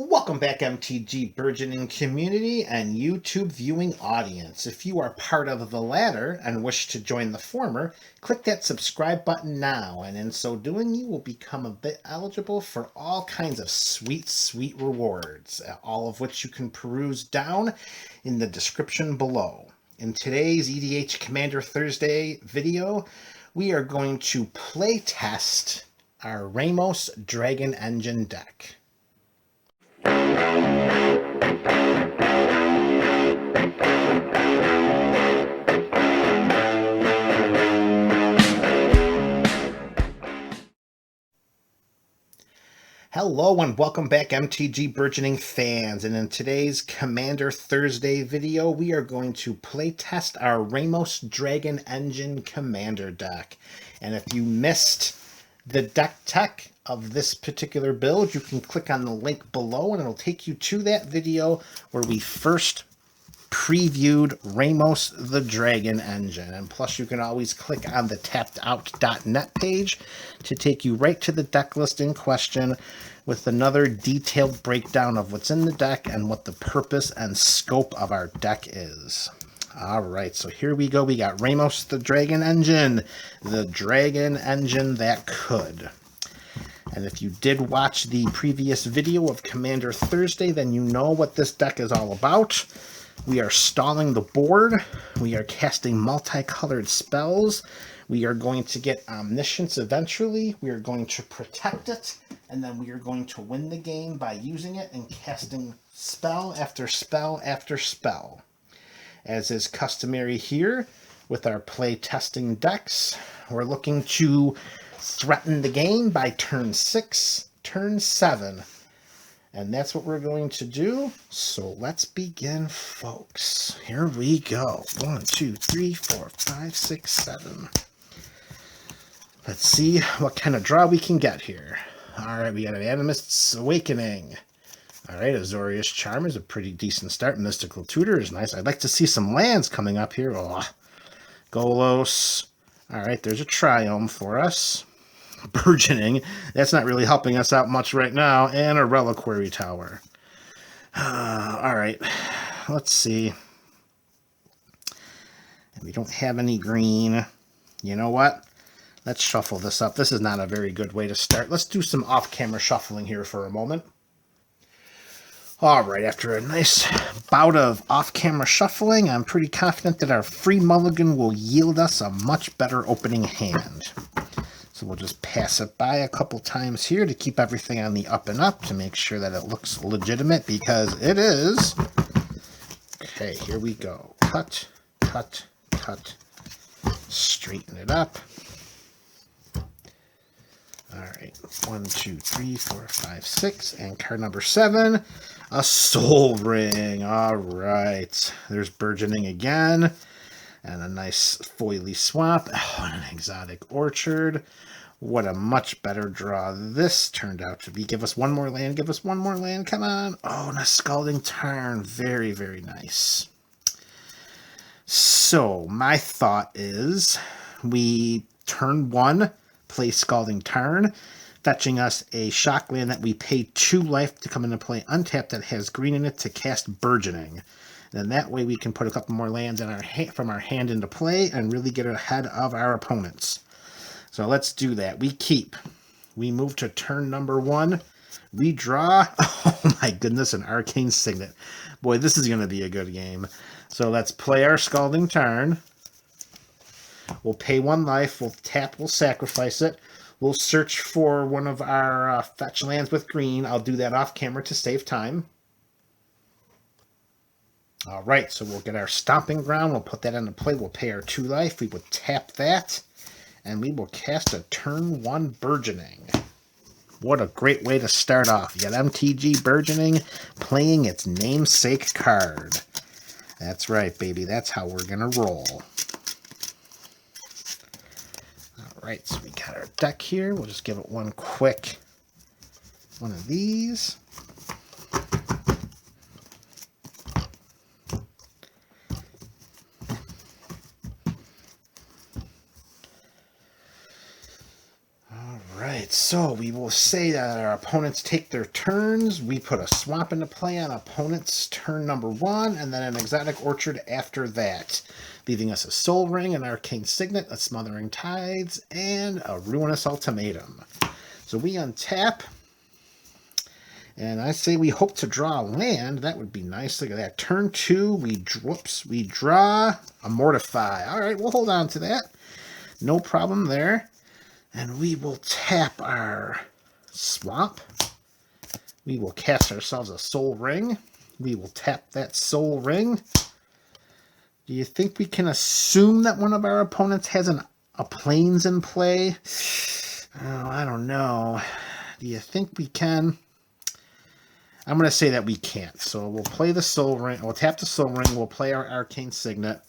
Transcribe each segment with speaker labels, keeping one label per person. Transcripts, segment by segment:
Speaker 1: Welcome back, MTG Burgeoning community and YouTube viewing audience. If you are part of the latter and wish to join the former, click that subscribe button now, and in so doing you will become a bit eligible for all kinds of sweet rewards, all of which you can peruse down in the description below. In today's EDH Commander Thursday video, we are going to play test our Ramos Dragon Engine deck. Hello and welcome back, MTG Burgeoning fans, and in today's Commander Thursday video we are going to play test our Ramos Dragon Engine Commander deck. And if you missed the deck tech of this particular build, you can click on the link below and it'll take you to that video where we first previewed Ramos the Dragon Engine. And plus you can always click on the tappedout.net page to take you right to the deck list in question with another detailed breakdown of what's in the deck and what the purpose and scope of our deck is. Alright, so here we go. We got Ramos the Dragon Engine, the Dragon Engine that could. And if you did watch the previous video of Commander Thursday, then you know what this deck is all about. We are stalling the board. We are casting multicolored spells. We are going to get Omniscience eventually. We are going to protect it. And then we are going to win the game by using it and casting spell after spell after spell. As is customary here with our play testing decks, we're looking to threaten the game by turn 6, turn 7. And that's what we're going to do. So let's begin, folks. Here we go. 1, 2, 3, 4, 5, 6, 7. Let's see what kind of draw we can get here. Alright, we got an Animist's Awakening. Alright, Azorius Charm is a pretty decent start. Mystical Tutor is nice. I'd like to see some lands coming up here. Oh, Golos. Alright, there's a Triumph for us. Burgeoning. That's not really helping us out much right now. And a Reliquary Tower. Alright, let's see. We don't have any green. You know what? Let's shuffle this up. This is not a very good way to start. Let's do some off-camera shuffling here for a moment. Alright, after a nice bout of off-camera shuffling, I'm pretty confident that our free mulligan will yield us a much better opening hand. So we'll just pass it by a couple times here to keep everything on the up and up to make sure that it looks legitimate, because it is. Okay, here we go. Cut, cut, cut. Straighten it up. Alright, 1, 2, 3, 4, 5, 6, and card number 7, a Soul Ring. Alright, there's Burgeoning again, and a nice Foily Swamp, and an Exotic Orchard. What a much better draw this turned out to be. Give us one more land, give us one more land, come on. Oh, and a Scalding Tarn, very, very nice. So, my thought is, we turn 1, play Scalding Tarn, fetching us a shock land that we pay 2 life to come into play untapped that has green in it to cast Burgeoning. And that way we can put a couple more lands in our from our hand into play and really get ahead of our opponents. So let's do that. We keep. We move to turn number 1. We draw. Oh my goodness, an Arcane Signet. Boy, this is going to be a good game. So let's play our Scalding Tarn. We'll pay 1 life, we'll tap, we'll sacrifice it. We'll search for one of our fetch lands with green. I'll do that off camera to save time. Alright, so we'll get our Stomping Ground, we'll put that into play, we'll pay our 2 life, we will tap that, and we will cast a turn 1 Burgeoning. What a great way to start off. You got MTG Burgeoning playing its namesake card. That's right, baby, that's how we're going to roll. Alright, so we got our deck here. We'll just give it one quick one of these. Alright, right, so we will say that our opponents take their turns. We put a swamp into play on opponent's turn number 1, and then an exotic orchard after that, leaving us a Soul Ring, an Arcane Signet, a Smothering Tides, and a Ruinous Ultimatum. So we untap, and I say we hope to draw a land. That would be nice. Look at that. Turn 2, we draw a Mortify. All right, we'll hold on to that. No problem there. And we will tap our swamp. We will cast ourselves a Soul Ring. We will tap that Soul Ring. Do you think we can assume that one of our opponents has a Plains in play? Oh, I don't know. Do you think we can? I'm going to say that we can't. So we'll play the Soul Ring. We'll tap the Soul Ring. We'll play our Arcane Signet.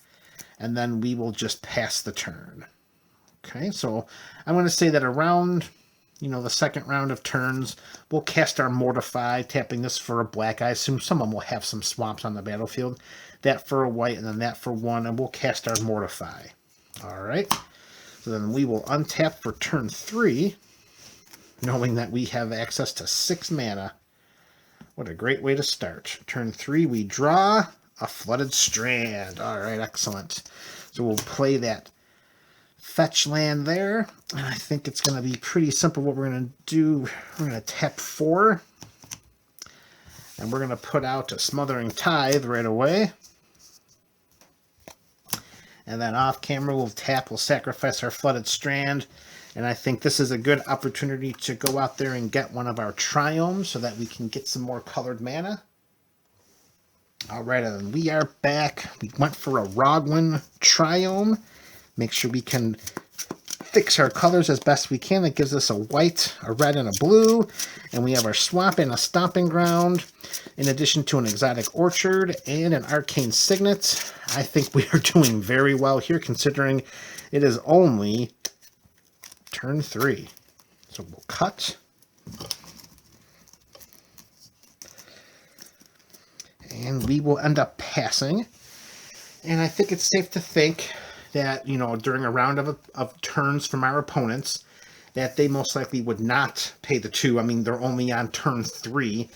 Speaker 1: And then we will just pass the turn. Okay, so I'm going to say that around, the second round of turns, we'll cast our Mortify, tapping this for a black. I assume some of them will have some swamps on the battlefield. That for a white, and then that for 1, and we'll cast our Mortify. All right, so then we will untap for turn 3, knowing that we have access to 6 mana. What a great way to start. Turn 3, we draw a Flooded Strand. All right, excellent. So we'll play that fetch land there, and I think it's going to be pretty simple what we're going to do. We're going to tap 4, and we're going to put out a Smothering Tithe right away. And then off camera, we'll sacrifice our Flooded Strand, and I think this is a good opportunity to go out there and get one of our Triomes so that we can get some more colored mana. All right, and we are back. We went for a Roglin Triome. Make sure we can fix our colors as best we can. That gives us a white, a red, and a blue. And we have our swamp and a stomping ground, in addition to an exotic orchard and an arcane signet. I think we are doing very well here, considering it is only turn 3. So we'll cut. And we will end up passing. And I think it's safe to think that, during a round of turns from our opponents, that they most likely would not pay the 2. I mean, they're only on turn 3.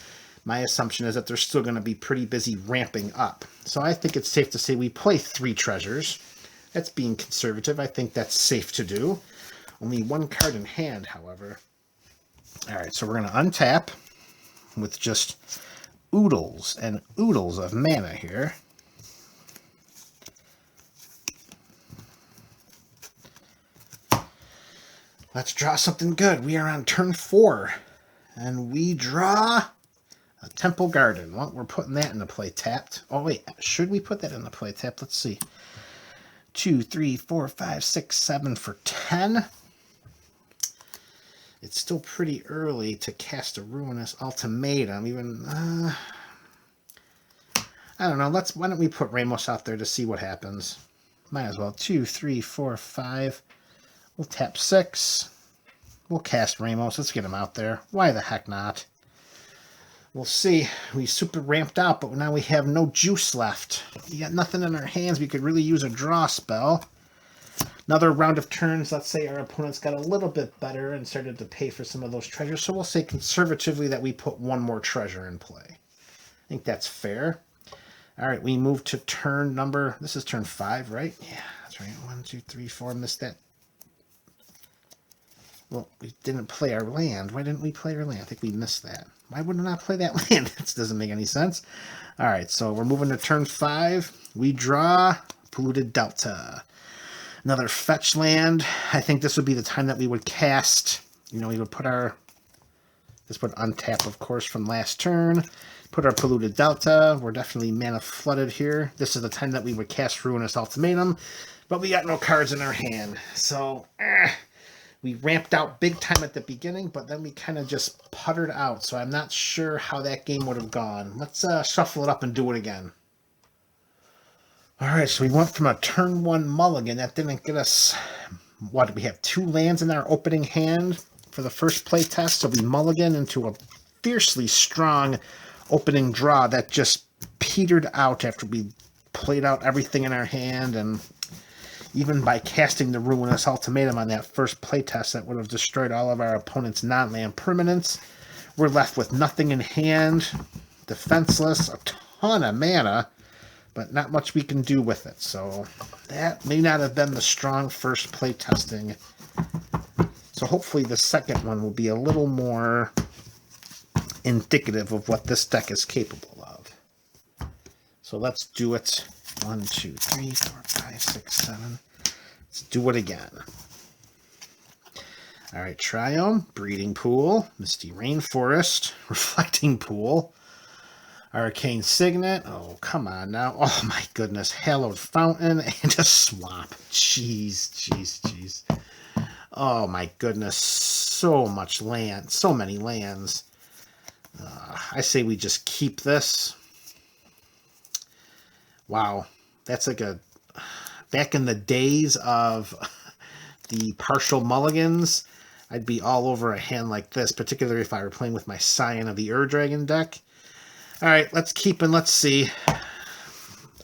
Speaker 1: My assumption is that they're still going to be pretty busy ramping up. So I think it's safe to say we play 3 treasures. That's being conservative. I think that's safe to do. Only 1 card in hand, however. All right, so we're going to untap with just oodles and oodles of mana here. Let's draw something good. We are on turn 4, and we draw a Temple Garden. Well, we're putting that into play tapped. Oh, wait, should we put that into play tapped? Let's see. 2, 3, 4, 5, 6, 7 for 10. It's still pretty early to cast a Ruinous Ultimatum. Even, I don't know. Why don't we put Ramos out there to see what happens? Might as well. 2, 3, 4, 5. We'll tap 6. We'll cast Ramos. Let's get him out there. Why the heck not? We'll see. We super ramped out, but now we have no juice left. We got nothing in our hands. We could really use a draw spell. Another round of turns. Let's say our opponents got a little bit better and started to pay for some of those treasures. So we'll say conservatively that we put 1 more treasure in play. I think that's fair. All right, we move to turn number... This is turn 5, right? Yeah, that's right. 1, 2, 3, 4. Missed that. Well, we didn't play our land. Why didn't we play our land? I think we missed that. Why would we not play that land? This doesn't make any sense. All right, so we're moving to turn 5. We draw Polluted Delta. Another fetch land. I think this would be the time that we would cast. We would put our... This would untap, of course, from last turn. Put our Polluted Delta. We're definitely mana flooded here. This is the time that we would cast Ruinous Ultimatum. But we got no cards in our hand. So... We ramped out big time at the beginning, but then we kind of just puttered out. So I'm not sure how that game would have gone. Let's shuffle it up and do it again. All right, so we went from a turn 1 mulligan. That didn't get us... What, we have 2 lands in our opening hand for the first play test. So we mulligan into a fiercely strong opening draw that just petered out after we played out everything in our hand. And Even by casting the Ruinous Ultimatum on that first playtest, that would have destroyed all of our opponent's non-land permanents. We're left with nothing in hand, defenseless, a ton of mana, but not much we can do with it. So that may not have been the strong first playtesting. So hopefully the second one will be a little more indicative of what this deck is capable of. So let's do it. 1, 2, 3, 4, 5, 6, 7. Let's do it again. All right, Triome, Breeding Pool, Misty Rainforest, Reflecting Pool, Arcane Signet. Oh, come on now. Oh, my goodness. Hallowed Fountain and a Swamp. Jeez, jeez, jeez. Oh, my goodness. So much land. So many lands. I say we just keep this. Wow. That's like a... Back in the days of the partial mulligans, I'd be all over a hand like this, particularly if I were playing with my Scion of the Ur-Dragon deck. All right, let's keep and let's see.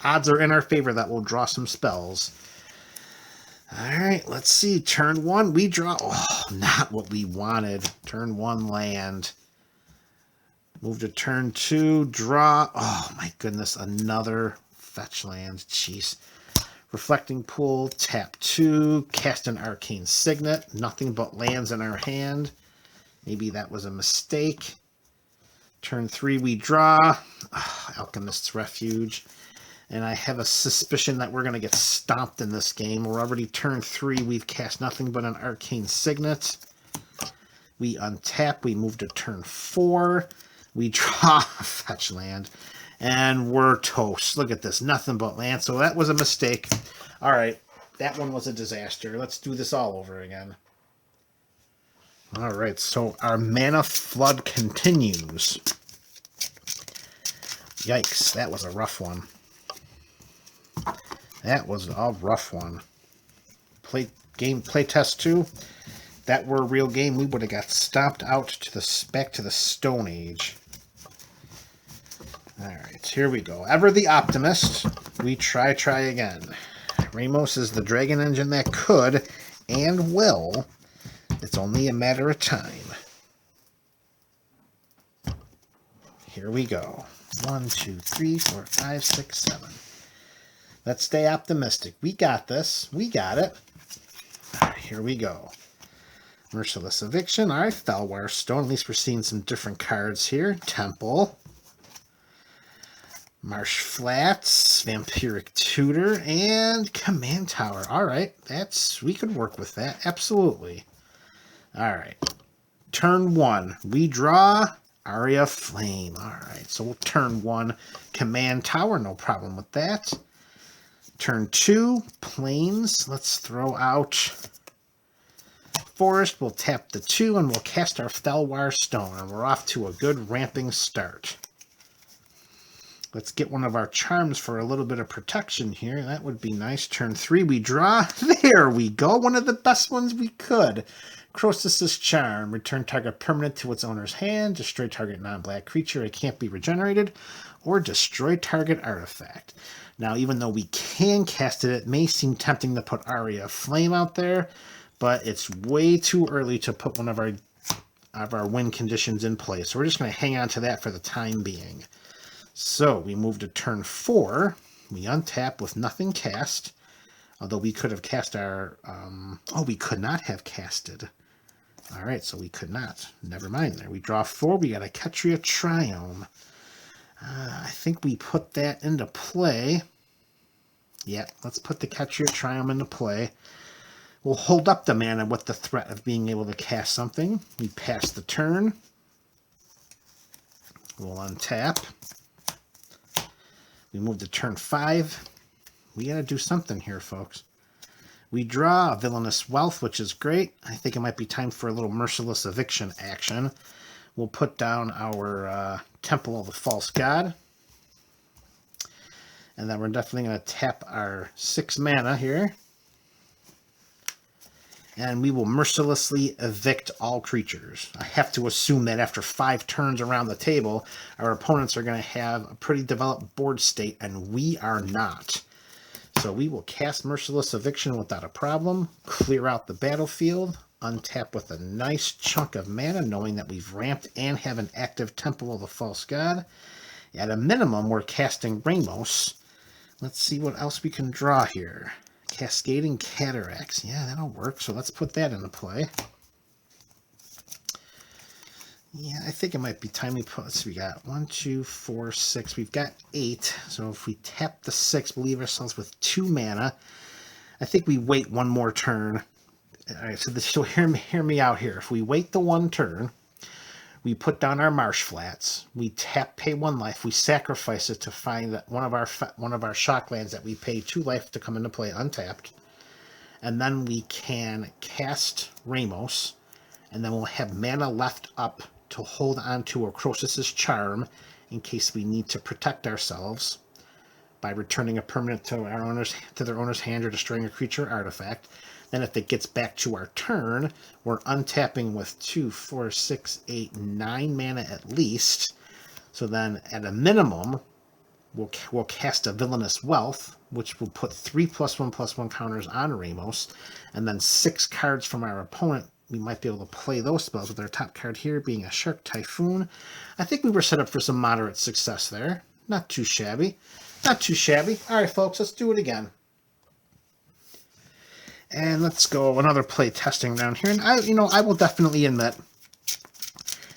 Speaker 1: Odds are in our favor that we'll draw some spells. All right, let's see. Turn 1, we draw... Oh, not what we wanted. Turn 1, land. Move to turn 2, draw. Oh, my goodness, another fetch land. Jeez. Reflecting Pool, tap 2, cast an Arcane Signet. Nothing but lands in our hand. Maybe that was a mistake. Turn 3, we draw. Oh, Alchemist's Refuge. And I have a suspicion that we're going to get stomped in this game. We're already turn 3. We've cast nothing but an Arcane Signet. We untap. We move to turn 4. We draw a fetch land. And we're toast. Look at this. Nothing but land. So that was a mistake. All right. That one was a disaster. Let's do this all over again. All right. So our mana flood continues. Yikes. That was a rough one. That was a rough one. Playtest 2. That were a real game, we would have got stomped out to the back to the Stone Age. Alright, here we go. Ever the optimist. We try again. Ramos is the dragon engine that could and will. It's only a matter of time. Here we go. 1, 2, 3, 4, 5, 6, 7. Let's stay optimistic. We got this. We got it. Right, here we go. Merciless Eviction. All right, Fellwire Stone. At least we're seeing some different cards here. Temple. Marsh Flats. Vampiric Tutor. And Command Tower. All right, we could work with that. Absolutely. All right. Turn 1. We draw Aria Flame. All right, so we'll turn 1. Command Tower. No problem with that. Turn 2, Plains. Let's throw out Forest. We'll tap the 2 and we'll cast our Fellwire Stone. And we're off to a good ramping start. Let's get one of our charms for a little bit of protection here. That would be nice. Turn 3, we draw. There we go. One of the best ones we could. Croesus' Charm. Return target permanent to its owner's hand. Destroy target non-black creature. It can't be regenerated. Or destroy target artifact. Now, even though we can cast it, it may seem tempting to put Aria Flame out there, but it's way too early to put one of our win conditions in place. So we're just going to hang on to that for the time being. So we move to turn 4. We untap with nothing cast, although we could have cast our... oh, we could not have casted. All right, so we could not. Never mind there. We draw 4. We got a Ketria Triome. I think we put that into play. Yeah, let's put the Ketria Triome into play. We'll hold up the mana with the threat of being able to cast something. We pass the turn. We'll untap. We move to turn 5. We got to do something here, folks. We draw a Villainous Wealth, which is great. I think it might be time for a little Merciless Eviction action. We'll put down our Temple of the False God. And then we're definitely going to tap our 6 mana here. And we will mercilessly evict all creatures. I have to assume that after 5 turns around the table, our opponents are going to have a pretty developed board state, and we are not. So we will cast Merciless Eviction without a problem, clear out the battlefield, untap with a nice chunk of mana, knowing that we've ramped and have an active Temple of the False God. At a minimum, we're casting Ramos. Let's see what else we can draw here. Cascading Cataracts. Yeah, that'll work. So let's put that into play. Yeah, I think it might be time we put, so we got 1, 2, 4, 6. We've got 8. So if we tap the 6, we'll leave ourselves with 2 mana. I think we wait one more turn. All right, so hear me out here. If we wait the one turn, we put down our Marsh Flats. We tap, pay 1 life. We sacrifice it to find that one of our shock lands that we pay 2 life to come into play untapped. And then we can cast Ramos, and then we'll have mana left up to hold on to Crocus's Charm in case we need to protect ourselves by returning a permanent to their owner's hand or destroying a creature or artifact. Then if it gets back to our turn, we're untapping with 2, 4, 6, 8, 9 mana at least. So then at a minimum, we'll cast a Villainous Wealth, which will put 3+1/+1 counters on Ramos, and then 6 cards from our opponent. We might be able to play those spells with our top card here being a Shark Typhoon. I think we were set up for some moderate success there. Not too shabby. Not too shabby. All right, folks, let's do it again. And let's go another play testing round here. And I will definitely admit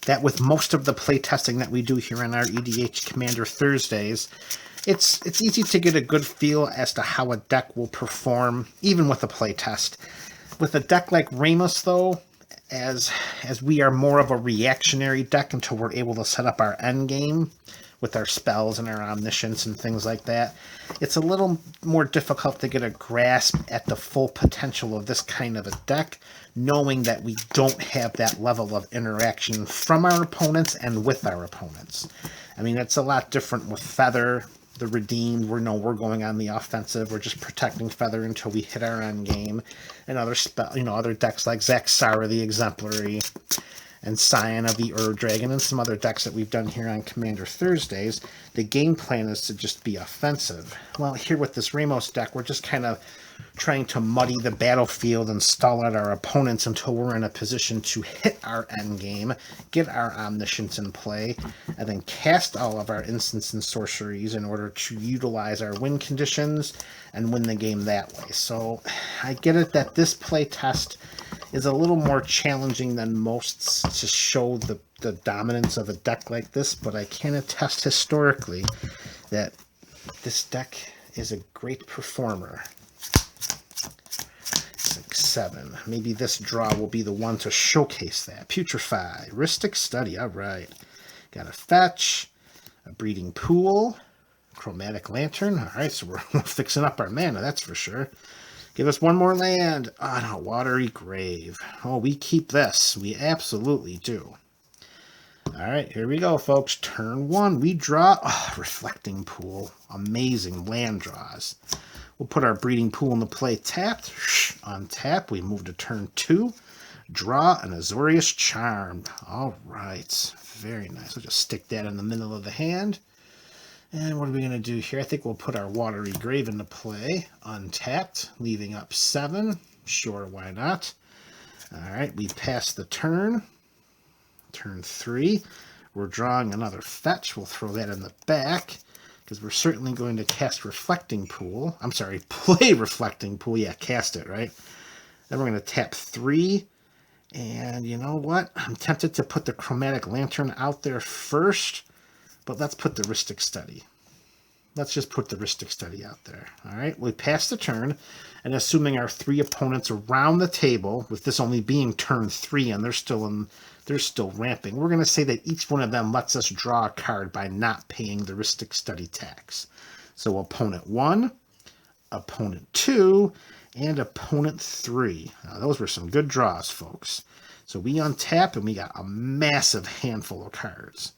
Speaker 1: that with most of the play testing that we do here on our EDH Commander Thursdays, it's easy to get a good feel as to how a deck will perform, even with a play test. With a deck like Ramos, though, as we are more of a reactionary deck until we're able to set up our end game with our spells and our omniscience and things like that, it's a little more difficult to get a grasp at the full potential of this kind of a deck, knowing that we don't have that level of interaction from our opponents and with our opponents. I mean, it's a lot different with Feather, the Redeemed. We're going on the offensive. We're just protecting Feather until we hit our end game. And other decks like Zaxara the Exemplary and Scion of the Ur-Dragon and some other decks that we've done here on Commander Thursdays, the game plan is to just be offensive. Well, here with this Ramos deck, we're just kind of trying to muddy the battlefield and stall out our opponents until we're in a position to hit our end game, get our omniscience in play, and then cast all of our instants and sorceries in order to utilize our win conditions and win the game that way. So I get it that this play test is a little more challenging than most to show the dominance of a deck like this, but I can attest historically that this deck is a great performer. 6-7. Maybe this draw will be the one to showcase that. Putrefy. Rhystic Study. All right. Got a fetch, a Breeding Pool, Chromatic Lantern. All right, so we're fixing up our mana, that's for sure. Give us one more land. Oh, no, Watery Grave. Oh, we keep this. We absolutely do. All right, here we go, folks. Turn 1. We draw. Oh, Reflecting Pool. Amazing land draws. We'll put our Breeding Pool into play tapped. Untap. We move to turn 2. Draw an Azorius Charm. All right. Very nice. We'll just stick that in the middle of the hand. And what are we going to do here? I think we'll put our Watery Grave into play. Untapped. Leaving up 7. Sure, why not? All right. We pass the turn. Turn 3. We're drawing another fetch. We'll throw that in the back, because we're certainly going to cast Reflecting Pool. I'm sorry, play Reflecting Pool. Yeah, cast it, right? Then we're going to tap 3. And you know what? I'm tempted to put the Chromatic Lantern out there first, but let's put the Rhystic Study. Let's just put the Rhystic Study out there. All right, we pass the turn, and assuming our 3 opponents around the table, with this only being turn 3 and they're still ramping, we're going to say that each one of them lets us draw a card by not paying the Rhystic Study tax. So opponent 1, opponent 2, and opponent 3. Now, those were some good draws, folks. So we untap, and we got a massive handful of cards.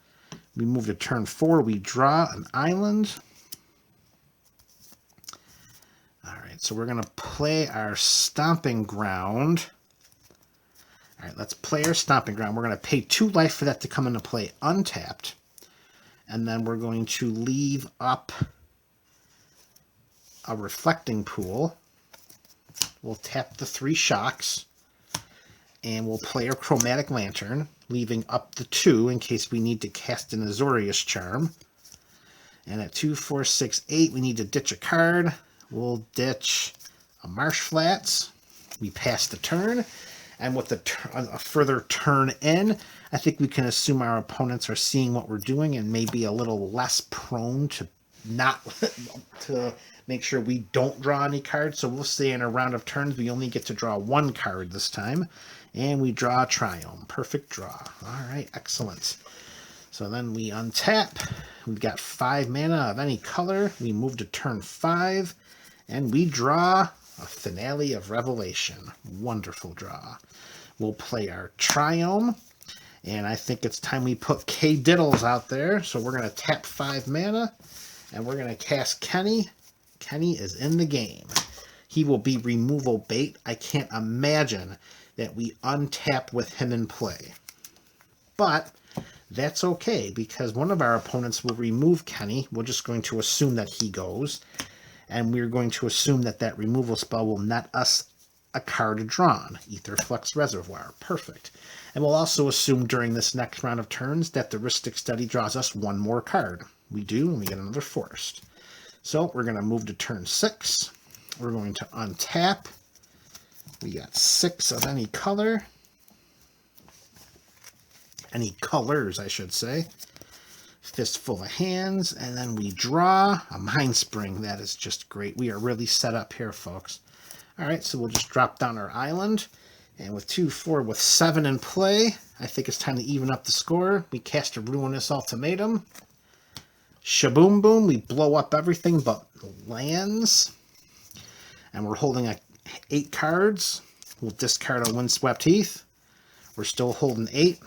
Speaker 1: We move to turn 4. We draw an island. All right, so we're going to play our Stomping Ground. All right, let's play our Stomping Ground. We're going to pay 2 life for that to come into play untapped. And then we're going to leave up a reflecting pool. We'll tap the 3 shocks, and we'll play our chromatic lantern, leaving up the 2 in case we need to cast an Azorius Charm. And at 2, 4, 6, 8, we need to ditch a card. We'll ditch a Marsh Flats. We pass the turn, and with a further turn in, I think we can assume our opponents are seeing what we're doing and maybe a little less prone to not to make sure we don't draw any cards. So we'll say in a round of turns we only get to draw 1 card this time, and we draw a Triome. Perfect draw. All right, excellent. So then we untap. We've got 5 mana of any color. We move to turn 5, and we draw a Finale of Revelation. Wonderful draw. We'll play our Triome, and I think it's time we put K-Diddles out there. So we're going to tap 5 mana, and we're going to cast Kenny. Kenny is in the game. He will be removal bait. I can't imagine that we untap with him in play. But that's okay, because one of our opponents will remove Kenny. We're just going to assume that he goes, and we're going to assume that that removal spell will net us a card drawn. Aetherflux Reservoir. Perfect. And we'll also assume during this next round of turns that the Rhystic Study draws us 1 more card. We do, and we get another Forest. So we're going to move to turn 6. We're going to untap. We got 6 of any color. Any colors, I should say. Fistful of Hands, and then we draw a Mind Spring. That is just great. We are really set up here, folks. All right, so we'll just drop down our island, and with 2, 4, with 7 in play, I think it's time to even up the score. We cast a Ruinous Ultimatum. Shaboom boom, we blow up everything but lands, and we're holding 8 cards. We'll discard a Windswept Heath. We're still holding 8.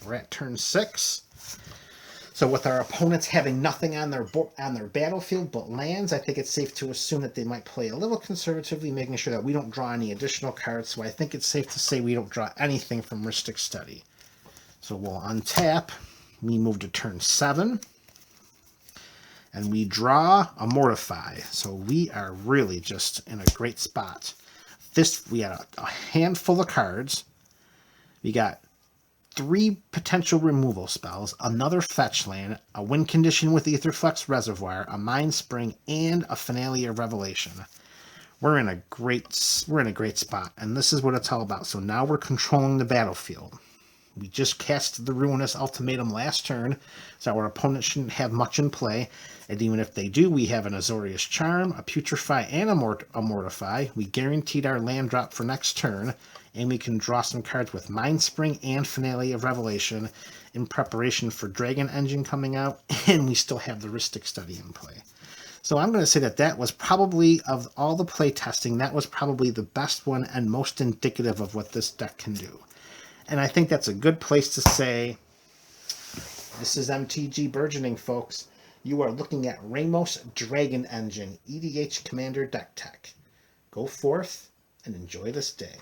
Speaker 1: We're at turn 6. So with our opponents having nothing on their battlefield but lands, I think it's safe to assume that they might play a little conservatively, making sure that we don't draw any additional cards. So I think it's safe to say we don't draw anything from Rhystic Study. So we'll untap. We move to turn 7. And we draw a Mortify. So we are really just in a great spot. We had a handful of cards. We got 3 potential removal spells, another fetch land, a win condition with Aetherflux Reservoir, a Mind Spring, and a Finale of Revelation. We're in a great spot, and this is what it's all about. So now we're controlling the battlefield. We just cast the Ruinous Ultimatum last turn, so our opponent shouldn't have much in play. And even if they do, we have an Azorius Charm, a Putrefy, and a Mortify. We guaranteed our land drop for next turn, and we can draw some cards with Mind Spring and Finale of Revelation in preparation for Dragon Engine coming out, and we still have the Rhystic Study in play. So I'm going to say that was probably, of all the play testing, that was probably the best one and most indicative of what this deck can do. And I think that's a good place to say, this is MTG Burgeoning, folks. You are looking at Ramos Dragon Engine EDH Commander Deck Tech. Go forth and enjoy this day.